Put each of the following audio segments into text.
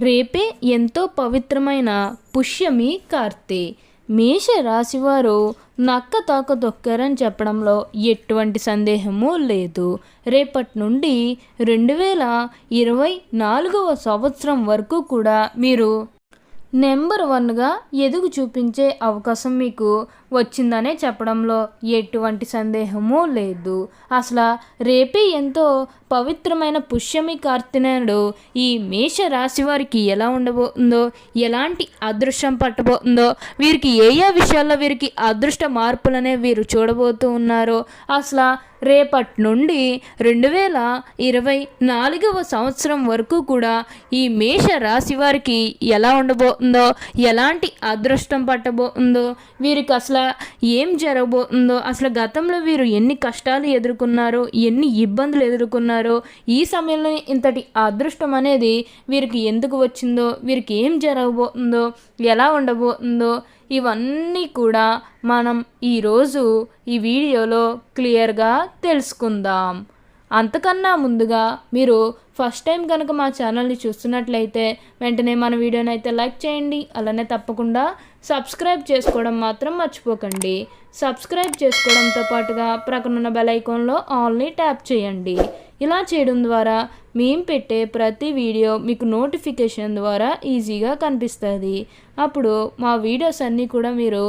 రేపే ఎంతో పవిత్రమైన పుష్యమి కార్తె. మేష రాశివారు నక్క తాక తొక్కారని చెప్పడంలో ఎటువంటి సందేహము లేదు. రేపటి నుండి 2024వ సంవత్సరం వరకు కూడా మీరు నెంబర్ వన్గా ఎదుగు చూపించే అవకాశం మీకు వచ్చిందనే చెప్పడంలో ఎటువంటి సందేహము లేదు. అసలు రేపే ఎంతో పవిత్రమైన పుష్యమి కార్తె నాడు ఈ మేష రాశి వారికి ఎలా ఉండబోతుందో, ఎలాంటి అదృష్టం పట్టబోతుందో, వీరికి ఏ విషయాల్లో వీరికి అదృష్ట మార్పులనే వీరు చూడబోతూ ఉన్నారో, అసలు రేపటి నుండి 2024వ సంవత్సరం వరకు కూడా ఈ మేష రాశి వారికి ఎలా ఉండబోతుందో, ఎలాంటి అదృష్టం పట్టబోతుందో, వీరికి అసలు ఏం జరగబోతుందో, అసలు గతంలో వీరు ఎన్ని కష్టాలు ఎదుర్కొన్నారో, ఎన్ని ఇబ్బందులు ఎదుర్కొన్నారో, ఈ సమయంలో ఇంతటి అదృష్టం అనేది వీరికి ఎందుకు వచ్చిందో, వీరికి ఏం జరగబోతుందో, ఎలా ఉండబోతుందో, ఇవన్నీ కూడా మనం ఈరోజు ఈ వీడియోలో క్లియర్గా తెలుసుకుందాం. అంతకన్నా ముందుగా మీరు ఫస్ట్ టైం కనుక మా ఛానల్ని చూస్తున్నట్లయితే వెంటనే మన వీడియోని అయితే లైక్ చేయండి. అలానే తప్పకుండా సబ్స్క్రైబ్ చేసుకోవడం మాత్రం మర్చిపోకండి. సబ్స్క్రైబ్ చేసుకోవడంతో పాటుగా ప్రక్కనున్న బెల్ ఐకాన్లో ఆల్ని ట్యాప్ చేయండి. ఇలా చేయడం ద్వారా మేము పెట్టే ప్రతి వీడియో మీకు నోటిఫికేషన్ ద్వారా ఈజీగా కనిపిస్తుంది. అప్పుడు మా వీడియోస్ అన్నీ కూడా మీరు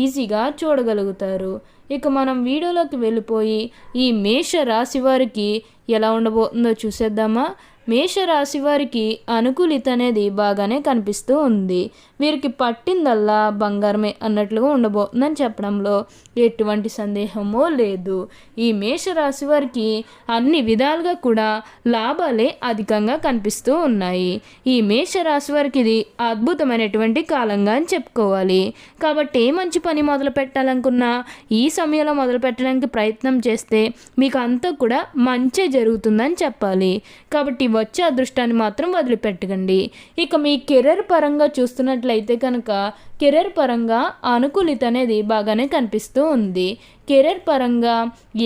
ఈజీగా చూడగలుగుతారు. ఇక మనం వీడియోలోకి వెళ్ళిపోయి ఈ మేష రాశి వారికి ఎలా ఉండబోతుందో చూసేద్దామా. మేషరాశి వారికి అనుకూలిత అనేది బాగానే కనిపిస్తూ ఉంది. వీరికి పట్టిందల్లా బంగారమే అన్నట్లుగా ఉండబోతుందని చెప్పడంలో ఎటువంటి సందేహమో లేదు. ఈ మేషరాశి వారికి అన్ని విధాలుగా కూడా లాభాలే అధికంగా కనిపిస్తూ ఉన్నాయి. ఈ మేషరాశి వారికి ఇది అద్భుతమైనటువంటి కాలంగా అని చెప్పుకోవాలి. కాబట్టి మంచి పని మొదలు పెట్టాలనుకున్నా ఈ సమయంలో మొదలు పెట్టడానికి ప్రయత్నం చేస్తే మీకు అంతా కూడా మంచి జరుగుతుందని చెప్పాలి. కాబట్టి వచ్చే అదృష్టాన్ని మాత్రం వదిలిపెట్టకండి. ఇక మీ కెరీర్ పరంగా చూస్తున్నట్లయితే కనుక కెరీర్ పరంగా అనుకూలిత అనేది బాగానే కనిపిస్తూ ఉంది. కెరీర్ పరంగా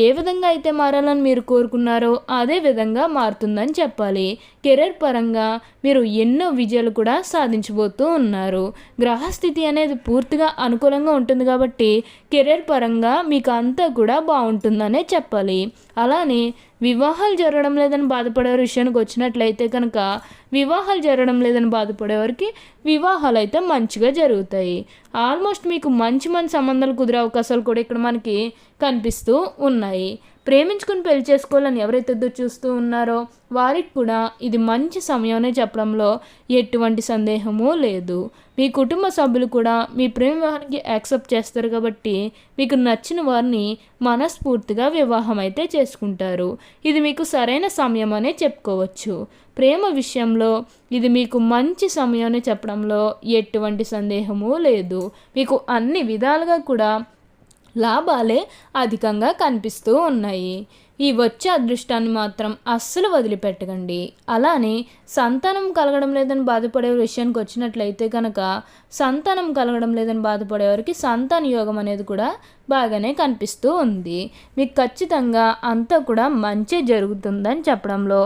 ఏ విధంగా అయితే మారాలని మీరు కోరుకున్నారో అదే విధంగా మారుతుందని చెప్పాలి. కెరీర్ పరంగా మీరు ఎన్నో విజయాలు కూడా సాధించబోతూ ఉన్నారు. గ్రహస్థితి అనేది పూర్తిగా అనుకూలంగా ఉంటుంది కాబట్టి కెరీర్ పరంగా మీకు అంతా కూడా బాగుంటుందనే చెప్పాలి. అలానే వివాహాలు జరగడం లేదని బాధపడే విషయానికి వచ్చినట్లయితే కనుక వివాహాలు జరగడం లేదని బాధపడేవారికి వివాహాలు అయితే మంచిగా జరుగుతాయి. ఆల్మోస్ట్ మీకు మంచి సంబంధాలు కుదిరే అవకాశాలు కూడా ఇక్కడ మనకి కనిపిస్తూ ఉన్నాయి. ప్రేమించుకుని పెళ్లి చేసుకోవాలని ఎవరైతే ఎదురు చూస్తూ ఉన్నారో వారికి కూడా ఇది మంచి సమయమనే చెప్పడంలో ఎటువంటి సందేహము లేదు. మీ కుటుంబ సభ్యులు కూడా మీ ప్రేమ వివాహానికి యాక్సెప్ట్ చేస్తారు కాబట్టి మీకు నచ్చిన వారిని మనస్ఫూర్తిగా వివాహం అయితే చేసుకుంటారు. ఇది మీకు సరైన సమయం అనే చెప్పుకోవచ్చు. ప్రేమ విషయంలో ఇది మీకు మంచి సమయం అని చెప్పడంలో ఎటువంటి సందేహము లేదు. మీకు అన్ని విధాలుగా కూడా లాభాలే అధికంగా కనిపిస్తూ ఉన్నాయి. ఈ వచ్చే అదృష్టాన్ని మాత్రం అస్సలు వదిలిపెట్టకండి. అలానే సంతానం కలగడం లేదని బాధపడే విషయానికి వచ్చినట్లయితే కనుక సంతానం కలగడం లేదని బాధపడేవారికి సంతాన యోగం అనేది కూడా బాగానే కనిపిస్తూ ఉంది. మీకు ఖచ్చితంగా అంతా కూడా మంచి జరుగుతుందని చెప్పడంలో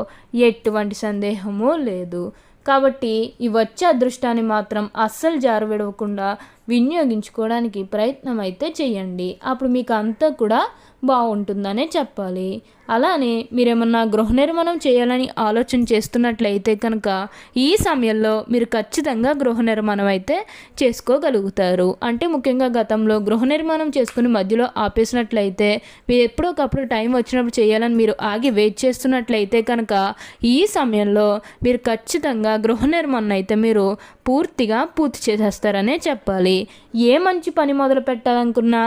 ఎటువంటి సందేహము లేదు. కాబట్టి ఈ వచ్చే అదృష్టాన్ని మాత్రం అస్సలు జారవిడవకుండా వినియోగించుకోవడానికి ప్రయత్నం అయితే చేయండి. అప్పుడు మీకు అంతా కూడా బాగుంటుందనే చెప్పాలి. అలానే మీరేమన్నా గృహ నిర్మాణం చేయాలని ఆలోచన చేస్తున్నట్లయితే కనుక ఈ సమయంలో మీరు ఖచ్చితంగా గృహ నిర్మాణం అయితే చేసుకోగలుగుతారు. అంటే ముఖ్యంగా గతంలో గృహ నిర్మాణం చేసుకుని మధ్యలో ఆపేసినట్లయితే మీరు ఎప్పుడోకప్పుడు టైం వచ్చినప్పుడు చేయాలని మీరు ఆగి వెయిట్ చేస్తున్నట్లయితే కనుక ఈ సమయంలో మీరు ఖచ్చితంగా గృహ నిర్మాణం అయితే మీరు పూర్తి చేసేస్తారనే చెప్పాలి. ఏ మంచి పని మొదలు పెట్టాలనుకున్నా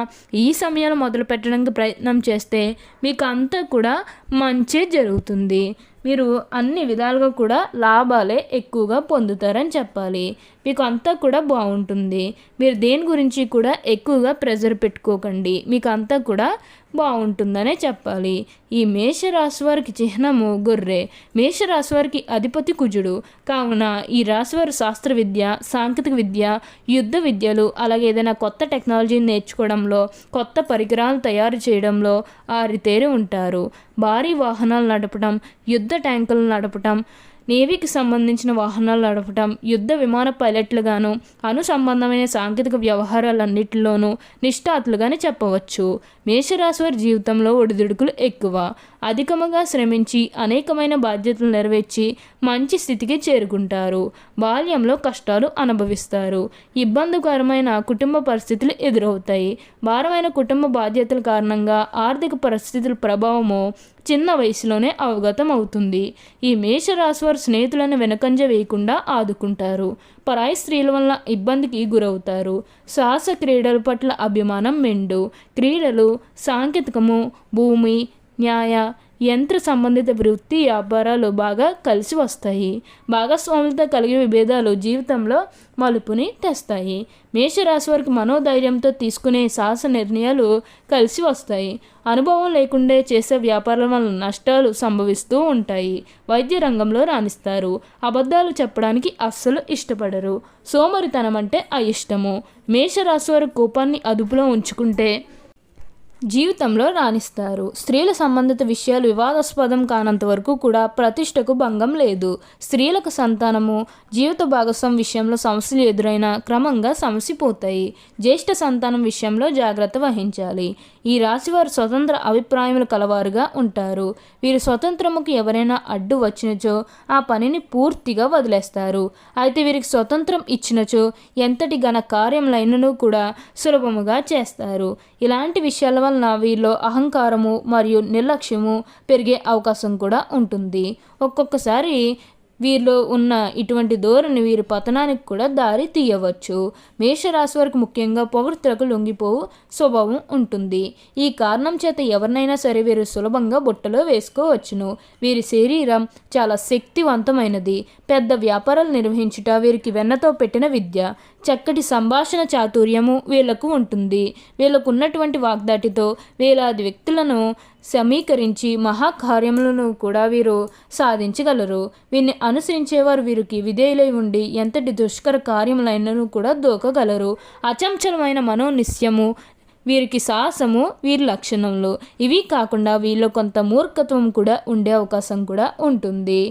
ఈ సమయంలో మొదలు పెట్టడానికి ప్రయత్నం చేస్తే మీకు అంతా కూడా మంచి జరుగుతుంది. మీరు అన్ని విధాలుగా కూడా లాభాలే ఎక్కువగా పొందుతారని చెప్పాలి. మీకు అంతా కూడా బాగుంటుంది. మీరు దేని గురించి కూడా ఎక్కువగా ప్రెజర్ పెట్టుకోకండి. మీకు అంతా కూడా బాగుంటుందనే చెప్పాలి. ఈ మేషరాశి వారికి చిహ్నము గొర్రె. మేషరాశి వారికి అధిపతి కుజుడు. కావున ఈ రాశివారు శాస్త్ర విద్య, సాంకేతిక విద్య, యుద్ధ విద్యలు, అలాగే ఏదైనా కొత్త టెక్నాలజీని నేర్చుకోవడంలో, కొత్త పరికరాలు తయారు చేయడంలో ఆరితేరి ఉంటారు. భారీ వాహనాలు నడపడం, యుద్ధ ట్యాంకులు నడపడం, నేవీకి సంబంధించిన వాహనాలు నడపటం, యుద్ధ విమాన పైలట్లుగాను, సంబంధమైన సాంకేతిక వ్యవహారాలన్నింటిలోనూ నిష్ఠాతులుగానే చెప్పవచ్చు. మేషరాశి వారి జీవితంలో ఒడిదుడుకులు ఎక్కువ. అధికముగా శ్రమించి అనేకమైన బాధ్యతలు నెరవేర్చి మంచి స్థితికి చేరుకుంటారు. బాల్యంలో కష్టాలు అనుభవిస్తారు. ఇబ్బందికరమైన కుటుంబ పరిస్థితులు ఎదురవుతాయి. భారమైన కుటుంబ బాధ్యతల కారణంగా ఆర్థిక పరిస్థితుల ప్రభావము చిన్న వయసులోనే అవగతం అవుతుంది. ఈ మేషరాశి వారు స్నేహితులను వెనకంజ వేయకుండా ఆదుకుంటారు. పరాయి స్త్రీల వల్ల ఇబ్బందికి గురవుతారు. సాహస క్రీడల పట్ల అభిమానం మెండు. క్రీడలు, సాంకేతికము, భూమి, న్యాయ, యంత్ర సంబంధిత వృత్తి వ్యాపారాలు బాగా కలిసి వస్తాయి. భాగస్వాములతో కలిగే విభేదాలు జీవితంలో మలుపుని తెస్తాయి. మేషరాశి వారికి మనోధైర్యంతో తీసుకునే సాహస నిర్ణయాలు కలిసి వస్తాయి. అనుభవం లేకుండా చేసే వ్యాపారాల వల్ల నష్టాలు సంభవిస్తూ ఉంటాయి. వైద్య రంగంలో రాణిస్తారు. అబద్ధాలు చెప్పడానికి అస్సలు ఇష్టపడరు. సోమరితనం అంటే అయిష్టము. మేషరాశి వారి కోపాన్ని అదుపులో ఉంచుకుంటే జీవితంలో రాణిస్తారు. స్త్రీల సంబంధిత విషయాలు వివాదాస్పదం కానంత వరకు కూడా ప్రతిష్టకు భంగం లేదు. స్త్రీలకు సంతానము, జీవిత భాగస్వామి విషయంలో సమస్యలు ఎదురైనా క్రమంగా సమసిపోతాయి. జ్యేష్ఠ సంతానం విషయంలో జాగ్రత్త వహించాలి. ఈ రాశివారు స్వతంత్ర అభిప్రాయములు కలవారుగా ఉంటారు. వీరు స్వతంత్రముకు ఎవరైనా అడ్డు వచ్చినచో ఆ పనిని పూర్తిగా వదిలేస్తారు. అయితే వీరికి స్వతంత్రం ఇచ్చినచో ఎంతటి ఘన కార్యములైనను కూడా సులభముగా చేస్తారు. ఇలాంటి విషయాల వలన వీరిలో అహంకారము మరియు నిర్లక్ష్యము పెరిగే అవకాశం కూడా ఉంటుంది. ఒక్కొక్కసారి వీరిలో ఉన్న ఇటువంటి ధోరణి వీరి పతనానికి కూడా దారి తీయవచ్చు. మేషరాశి వారికి ముఖ్యంగా పొగడ్తలకు లొంగిపోవు స్వభావం ఉంటుంది. ఈ కారణం చేత ఎవరినైనా సరే వీరు సులభంగా బుట్టలో వేసుకోవచ్చును. వీరి శరీరం చాలా శక్తివంతమైనది. పెద్ద వ్యాపారాలు నిర్వహించుట వీరికి వెన్నతో పెట్టిన విద్య. చక్కటి సంభాషణ చాతుర్యము వీళ్లకు ఉంటుంది. వీళ్ళకు ఉన్నటువంటి వాగ్దాటితో వేలాది వ్యక్తులను సమీకరించి మహాకార్యములను కూడా వీరు సాధించగలరు. వీరిని అనుసరించేవారు వీరికి విధేయులై ఉండి ఎంతటి దుష్కర కార్యములైనను కూడా దోకగలరు. అచంచలమైన మనోనిశ్యము వీరికి సాహసము వీరి లక్షణంలో. ఇవి కాకుండా వీరిలో కొంత మూర్ఖత్వం కూడా ఉండే అవకాశం కూడా ఉంటుంది.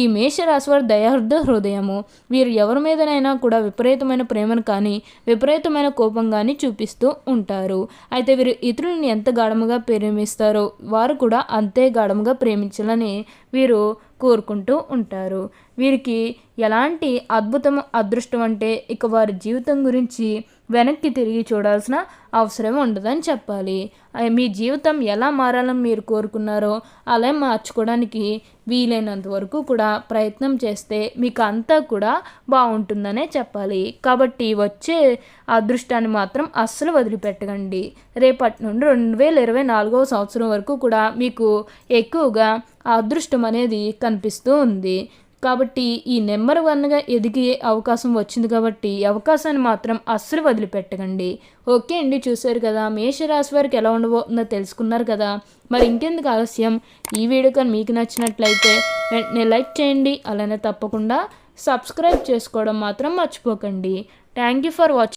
ఈ మేషరాశి వారి దయార్ధ హృదయము. వీరు ఎవరి మీదనైనా కూడా విపరీతమైన ప్రేమను కానీ విపరీతమైన కోపం కానీ చూపిస్తూ ఉంటారు. అయితే వీరు ఇతరులను ఎంత గాఢముగా ప్రేమిస్తారో వారు కూడా అంతే గాఢముగా ప్రేమించాలని వీరు కోరుకుంటూ ఉంటారు. వీరికి ఎలాంటి అదృష్టం అంటే ఇక వారి జీవితం గురించి వెనక్కి తిరిగి చూడాల్సిన అవసరం ఉండదని చెప్పాలి. మీ జీవితం ఎలా మారాలని మీరు కోరుకున్నారో అలా మార్చుకోవడానికి వీలైనంత వరకు కూడా ప్రయత్నం చేస్తే మీకు అంతా కూడా బాగుంటుందనే చెప్పాలి. కాబట్టి వచ్చే అదృష్టాన్ని మాత్రం అస్సలు వదిలిపెట్టకండి. రేపటి నుండి 2024వ సంవత్సరం వరకు కూడా మీకు ఎక్కువగా అదృష్టం అనేది కనిపిస్తూ ఉంది. కాబట్టి ఈ నెంబర్ 1గా ఎదిగే అవకాశం వచ్చింది. కాబట్టి ఈ అవకాశాన్ని మాత్రం అస్సలు వదిలిపెట్టకండి. ఓకే అండి, చూశారు కదా మేషరాశి వారికి ఎలా ఉండబోతుందో తెలుసుకున్నారు కదా. మరి ఇంకెందుకు ఆలస్యం, ఈ వీడియో కానీ మీకు నచ్చినట్లయితే వెంటనే లైక్ చేయండి. అలానే తప్పకుండా సబ్స్క్రైబ్ చేసుకోవడం మాత్రం మర్చిపోకండి. Thank you for watching.